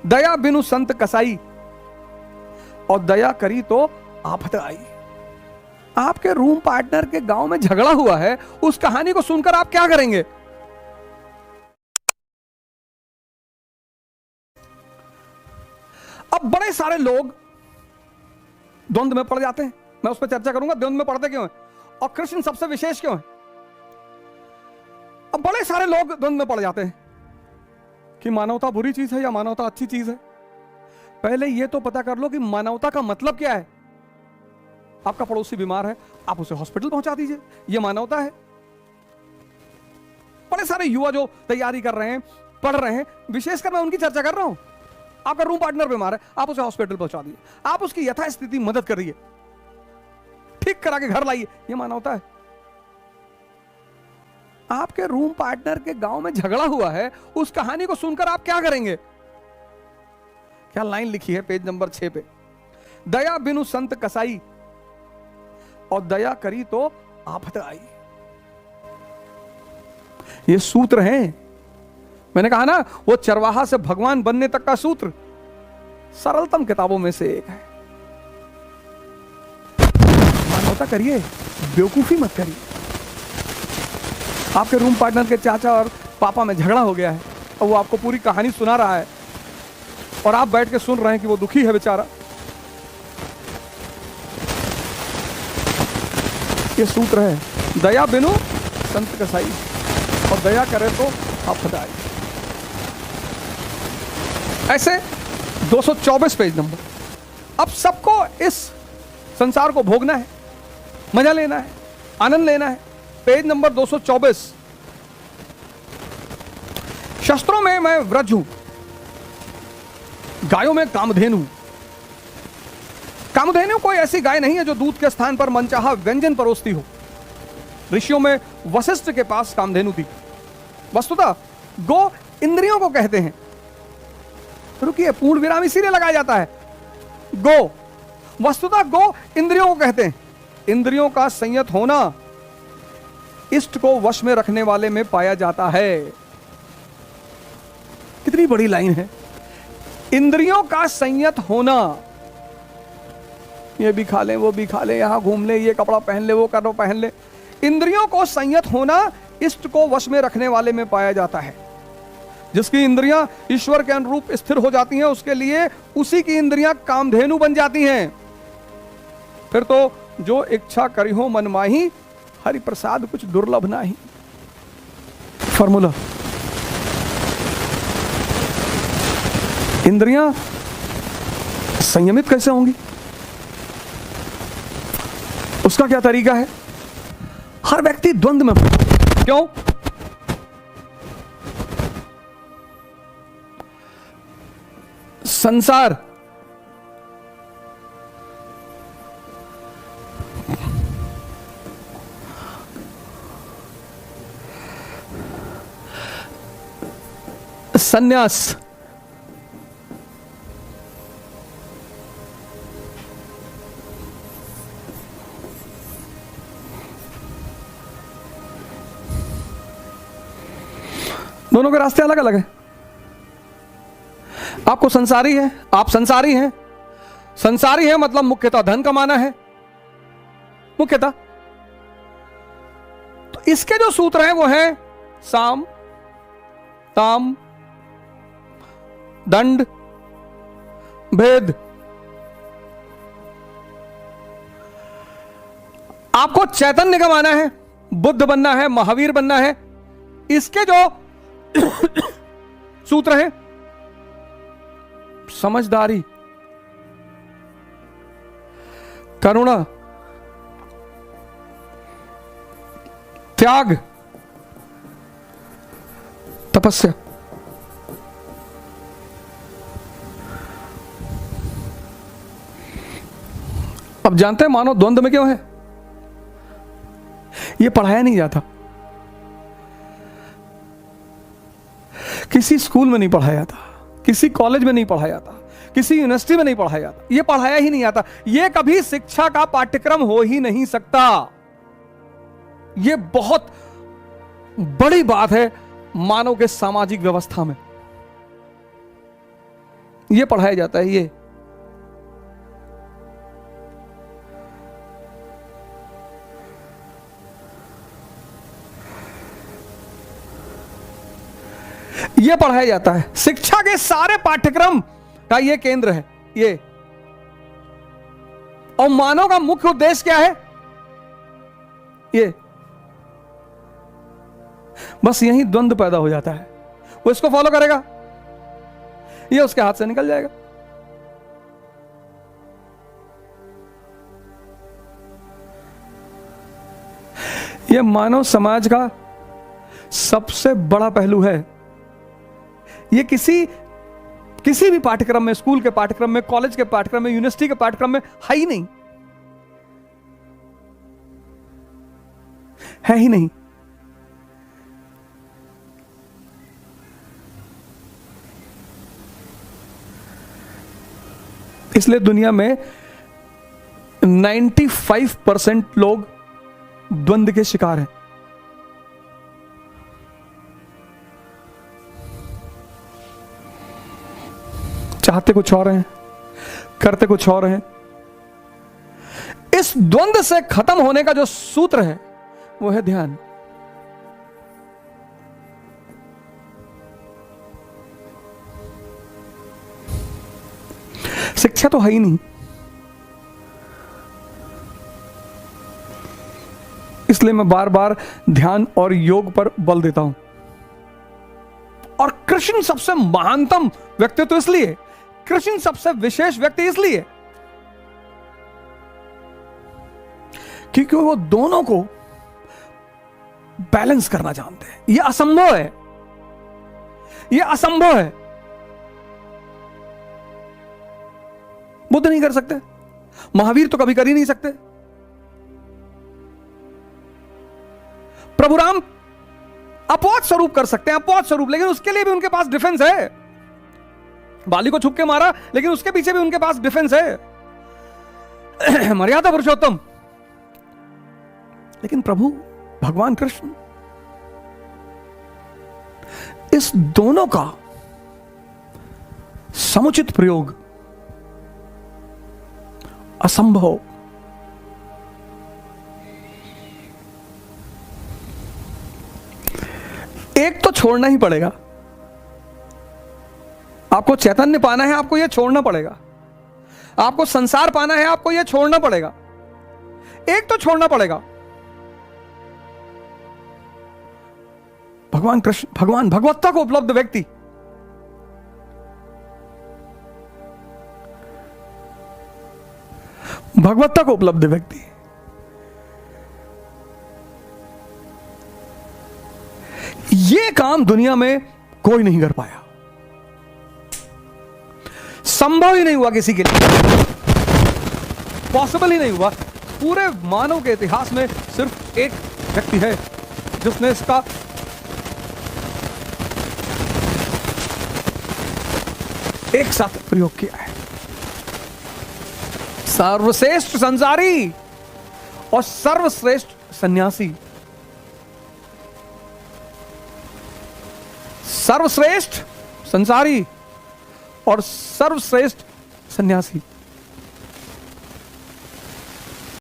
दया बिनु संत कसाई, और दया करी तो आफत आई। आपके रूम पार्टनर के गांव में झगड़ा हुआ है, उस कहानी को सुनकर आप क्या करेंगे? अब बड़े सारे लोग द्वंद में पड़ जाते हैं, मैं उस पर चर्चा करूंगा द्वंद में पड़ते क्यों हैं और कृष्ण सबसे विशेष क्यों है। अब बड़े सारे लोग द्वंद में पड़ जाते हैं कि मानवता बुरी चीज है या मानवता अच्छी चीज है। पहले यह तो पता कर लो कि मानवता का मतलब क्या है। आपका पड़ोसी बीमार है, आप उसे हॉस्पिटल पहुंचा दीजिए, यह मानवता है। बड़े सारे युवा जो तैयारी कर रहे हैं, पढ़ रहे हैं, विशेषकर मैं उनकी चर्चा कर रहा हूं। आपका रूम पार्टनर बीमार है, आप उसे हॉस्पिटल पहुंचा दिए, आप उसकी यथास्थिति मदद करिए, ठीक करा के घर लाइए, यह मानवता है। आपके रूम पार्टनर के गांव में झगड़ा हुआ है, उस कहानी को सुनकर आप क्या करेंगे? क्या लाइन लिखी है पेज नंबर 6 पे, दया बिनु संत कसाई, और दया करी तो आफत आई। ये सूत्र है, मैंने कहा ना, वो चरवाहा से भगवान बनने तक का सूत्र सरलतम किताबों में से एक है। मानवता करिए, बेवकूफी मत करिए। आपके रूम पार्टनर के चाचा और पापा में झगड़ा हो गया है और वो आपको पूरी कहानी सुना रहा है और आप बैठ के सुन रहे हैं कि वो दुखी है बेचारा। ये सूत्र है, दया बिनु संत कसाई, और दया करे तो आफत आई। ऐसे 224 पेज नंबर। अब सबको इस संसार को भोगना है, मजा लेना है, आनंद लेना है। Page number 224। शस्त्रों में मैं व्रज हूं, गायों में कामधेनु। कामधेनु कोई ऐसी गाय नहीं है जो दूध के स्थान पर मनचाहा व्यंजन परोसती हो। ऋषियों में वशिष्ठ के पास कामधेनु थी। वस्तुतः गो इंद्रियों को कहते हैं। रुकिए, पूर्ण विराम इसीलिए लगाया जाता है। गो, वस्तुतः गो इंद्रियों को कहते हैं। इंद्रियों का संयत होना इष्ट को वश में रखने वाले में पाया जाता है। कितनी बड़ी लाइन है, इंद्रियों का संयत होना। ये भी खा ले, वो भी खा ले, यहां घूम ले, ये कपड़ा पहन ले, वो करो पहन ले। इंद्रियों को संयत होना इष्ट को वश में रखने वाले में पाया जाता है। जिसकी इंद्रियां ईश्वर के अनुरूप स्थिर हो जाती हैं, उसके लिए उसी की इंद्रियां कामधेनु बन जाती हैं। फिर तो जो इच्छा करी हो मन माही, हरि प्रसाद कुछ दुर्लभ नाही। फॉर्मूला, इंद्रियां संयमित कैसे होंगी, उसका क्या तरीका है? हर व्यक्ति द्वंद में, क्यों? संसार संन्यास, दोनों के रास्ते अलग अलग हैं। आपको संसारी है, आप संसारी हैं। संसारी है मतलब मुख्यतः धन कमाना है, मुख्यतः। तो इसके जो सूत्र हैं वो हैं साम, ताम, दंड, भेद। आपको चैतन्य कमाना है, बुद्ध बनना है, महावीर बनना है। इसके जो सूत्र हैं, समझदारी, करुणा, त्याग, तपस्या। अब जानते हैं मानव द्वंद में क्यों है? यह पढ़ाया नहीं जाता, किसी स्कूल में नहीं पढ़ाया जाता, किसी कॉलेज में नहीं पढ़ाया जाता, किसी यूनिवर्सिटी में नहीं पढ़ाया जाता। यह पढ़ाया ही नहीं जाता। यह कभी शिक्षा का पाठ्यक्रम हो ही नहीं सकता। यह बहुत बड़ी बात है मानव के सामाजिक व्यवस्था में। ये पढ़ाया जाता है। ये पढ़ाया जाता है। शिक्षा के सारे पाठ्यक्रम का ये केंद्र है ये। और मानव का मुख्य उद्देश्य क्या है? ये बस यही द्वंद्व पैदा हो जाता है। वो इसको फॉलो करेगा, ये उसके हाथ से निकल जाएगा। ये मानव समाज का सबसे बड़ा पहलू है। ये किसी भी पाठ्यक्रम में, स्कूल के पाठ्यक्रम में, कॉलेज के पाठ्यक्रम में, यूनिवर्सिटी के पाठ्यक्रम में है ही नहीं, है ही नहीं। इसलिए दुनिया में 95% लोग द्वंद्व के शिकार हैं। चाहते कुछ और हैं, करते कुछ और हैं। इस द्वंद्व से खत्म होने का जो सूत्र है वो है ध्यान। शिक्षा तो है ही नहीं, इसलिए मैं बार बार ध्यान और योग पर बल देता हूं। और कृष्ण सबसे महानतम व्यक्तित्व इसलिए, कृष्ण सबसे विशेष व्यक्ति इसलिए क्योंकि वो दोनों को बैलेंस करना जानते हैं। यह असंभव है, यह असंभव है। बुद्ध नहीं कर सकते, महावीर तो कभी कर ही नहीं सकते। प्रभु राम अपवाद स्वरूप कर सकते हैं, अपवाद स्वरूप, लेकिन उसके लिए भी उनके पास डिफेंस है। बाली को छुप के मारा, लेकिन उसके पीछे भी उनके पास डिफेंस है। मर्यादा पुरुषोत्तम। लेकिन प्रभु भगवान कृष्ण इस दोनों का समुचित प्रयोग असंभव। एक तो छोड़ना ही पड़ेगा। आपको चैतन्य पाना है, आपको यह छोड़ना पड़ेगा। आपको संसार पाना है, आपको यह छोड़ना पड़ेगा। एक तो छोड़ना पड़ेगा। भगवान कृष्ण, भगवान भगवत्ता को उपलब्ध व्यक्ति भगवत्ता को उपलब्ध व्यक्ति ये काम दुनिया में कोई नहीं कर पाया। संभव ही नहीं हुआ किसी के लिए, पॉसिबल ही नहीं हुआ। पूरे मानव के इतिहास में सिर्फ एक व्यक्ति है जिसने इसका एक साथ प्रयोग किया है। सर्वश्रेष्ठ संसारी और सर्वश्रेष्ठ सन्यासी। सर्वश्रेष्ठ संसारी और सर्वश्रेष्ठ सन्यासी।